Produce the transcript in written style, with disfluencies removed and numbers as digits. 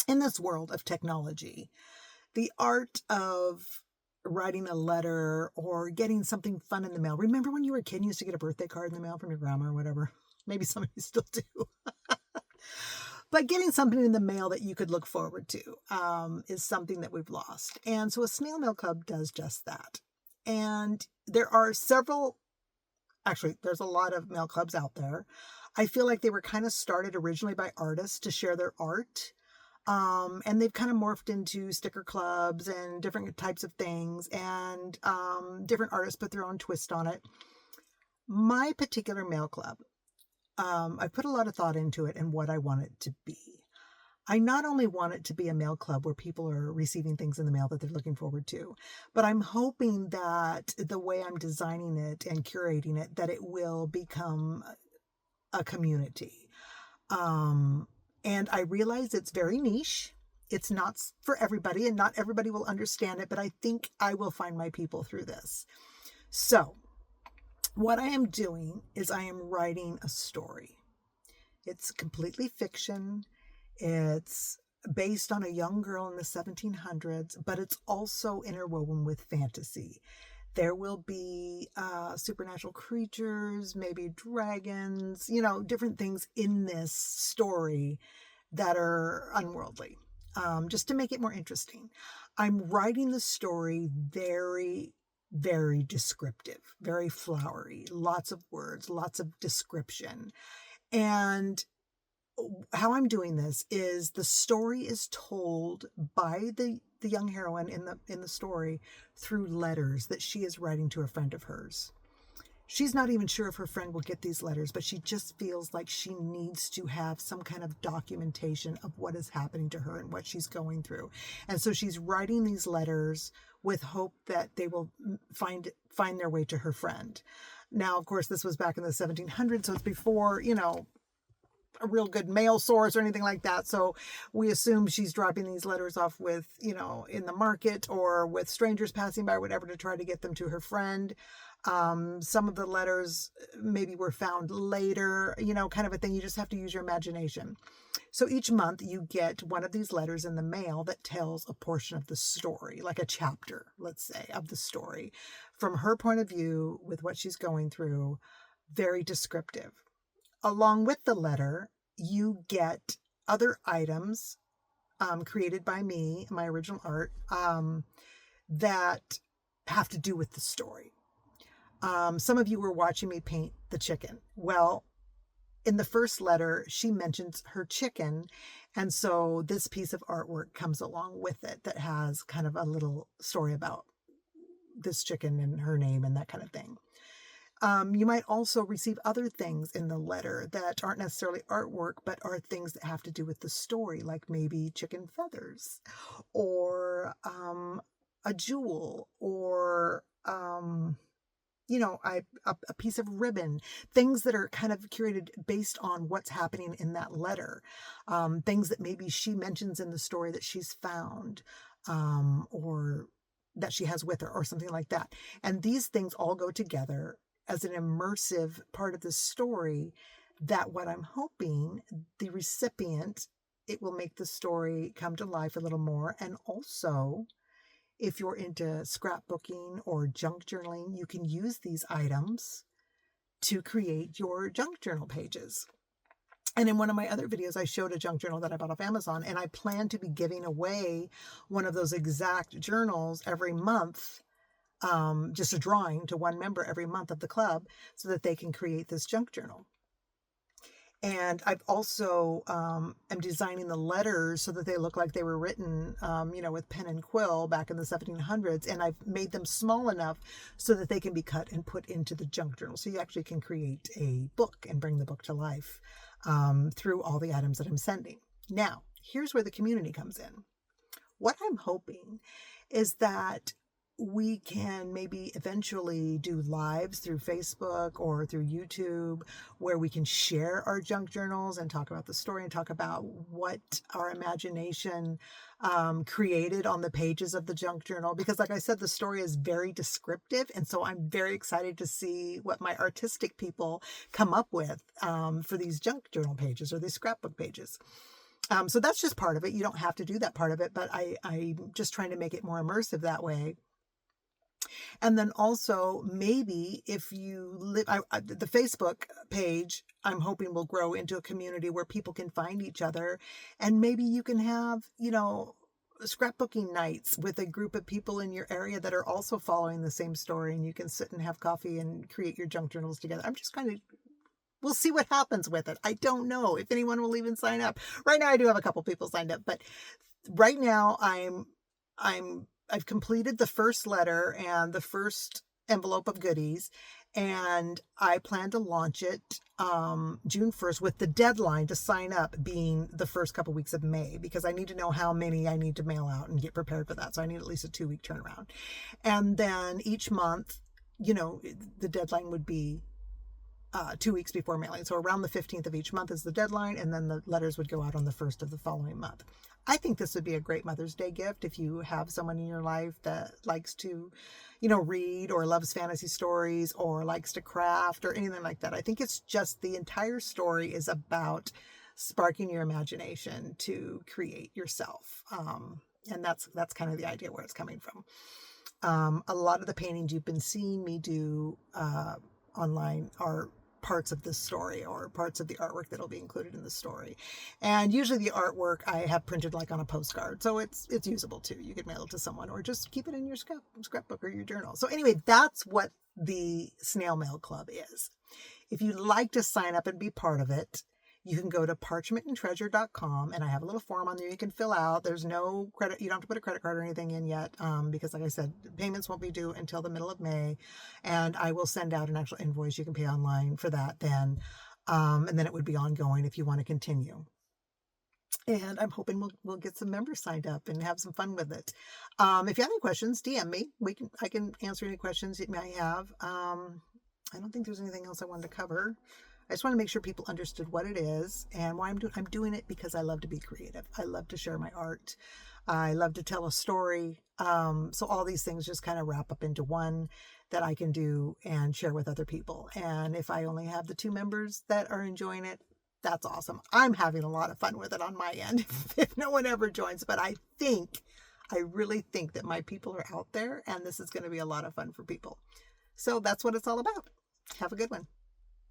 in this world of technology, the art of writing a letter or getting something fun in the mail. Remember when you were a kid and you used to get a birthday card in the mail from your grandma or whatever? Maybe some of you still do. But getting something in the mail that you could look forward to is something that we've lost. And so a snail mail club does just that. And there are several, actually, there's a lot of mail clubs out there. I feel like they were kind of started originally by artists to share their art. And they've kind of morphed into sticker clubs and different types of things, and different artists put their own twist on it. My particular mail club, I put a lot of thought into it and what I want it to be. I not only want it to be a mail club where people are receiving things in the mail that they're looking forward to, but I'm hoping that the way I'm designing it and curating it, that it will become a community. And I realize it's very niche. It's not for everybody, and not everybody will understand it, but I think I will find my people through this. So what I am doing is I am writing a story. It's completely fiction. It's based on a young girl in the 1700s, but it's also interwoven with fantasy. There will be supernatural creatures, maybe dragons, different things in this story that are unworldly, just to make it more interesting. I'm writing the story very, very descriptive, very flowery, lots of words, lots of description. And how I'm doing this is the story is told by the young heroine in the story through letters that she is writing to a friend of hers. She's not even sure if her friend will get these letters, but she just feels like she needs to have some kind of documentation of what is happening to her and what she's going through. And so she's writing these letters with hope that they will find their way to her friend. Now, of course, this was back in the 1700s, so it's before, a real good mail source or anything like that. So we assume she's dropping these letters off with, in the market or with strangers passing by, whatever, to try to get them to her friend. Some of the letters maybe were found later, kind of a thing. You just have to use your imagination. So each month you get one of these letters in the mail that tells a portion of the story, like a chapter, let's say, of the story from her point of view with what she's going through. Very descriptive. Along with the letter, you get other items created by me, my original art, that have to do with the story. Some of you were watching me paint the chicken. Well, in the first letter, she mentions her chicken. And so this piece of artwork comes along with it that has kind of a little story about this chicken and her name and that kind of thing. You might also receive other things in the letter that aren't necessarily artwork, but are things that have to do with the story, like maybe chicken feathers or a jewel or, a piece of ribbon, things that are kind of curated based on what's happening in that letter, things that maybe she mentions in the story that she's found, or that she has with her or something like that. And these things all go together as an immersive part of the story that what I'm hoping the recipient, it will make the story come to life a little more. And also, if you're into scrapbooking or junk journaling, you can use these items to create your junk journal pages. And in one of my other videos, I showed a junk journal that I bought off Amazon, and I plan to be giving away one of those exact journals every month. Just a drawing to one member every month of the club so that they can create this junk journal. And I've also am designing the letters so that they look like they were written, with pen and quill back in the 1700s. And I've made them small enough so that they can be cut and put into the junk journal. So you actually can create a book and bring the book to life through all the items that I'm sending. Now, here's where the community comes in. What I'm hoping is that we can maybe eventually do lives through Facebook or through YouTube where we can share our junk journals and talk about the story and talk about what our imagination created on the pages of the junk journal. Because like I said, the story is very descriptive. And so I'm very excited to see what my artistic people come up with for these junk journal pages or these scrapbook pages. So that's just part of it. You don't have to do that part of it, but I'm just trying to make it more immersive that way. And then also, maybe if you live, the Facebook page, I'm hoping will grow into a community where people can find each other. And maybe you can have, scrapbooking nights with a group of people in your area that are also following the same story. And you can sit and have coffee and create your junk journals together. I'm just kind of, we'll see what happens with it. I don't know if anyone will even sign up. Right now, I do have a couple people signed up, but right now I've completed the first letter and the first envelope of goodies, and I plan to launch it June 1st with the deadline to sign up being the first couple weeks of May, because I need to know how many I need to mail out and get prepared for that. So I need at least a 2-week turnaround. And then each month, the deadline would be 2 weeks before mailing. So around the 15th of each month is the deadline, and then the letters would go out on the 1st of the following month. I think this would be a great Mother's Day gift if you have someone in your life that likes to, read or loves fantasy stories or likes to craft or anything like that. I think it's just the entire story is about sparking your imagination to create yourself. And that's kind of the idea where it's coming from. A lot of the paintings you've been seeing me do online are parts of this story or parts of the artwork that'll be included in the story. And usually the artwork I have printed like on a postcard. So it's usable too. You could mail it to someone or just keep it in your scrapbook or your journal. So anyway, that's what the Snail Mail Club is. If you'd like to sign up and be part of it, you can go to parchmentandtreasure.com, and I have a little form on there you can fill out. There's no credit. You don't have to put a credit card or anything in yet, because like I said, payments won't be due until the middle of May, and I will send out an actual invoice you can pay online for that then. And then it would be ongoing if you want to continue. And I'm hoping we'll get some members signed up and have some fun with it. If you have any questions, DM me. I can answer any questions you may have. I don't think there's anything else I wanted to cover. I just want to make sure people understood what it is and why I'm doing it because I love to be creative. I love to share my art. I love to tell a story. So all these things just kind of wrap up into one that I can do and share with other people. And if I only have the 2 members that are enjoying it, that's awesome. I'm having a lot of fun with it on my end if no one ever joins. But I really think that my people are out there and this is going to be a lot of fun for people. So that's what it's all about. Have a good one.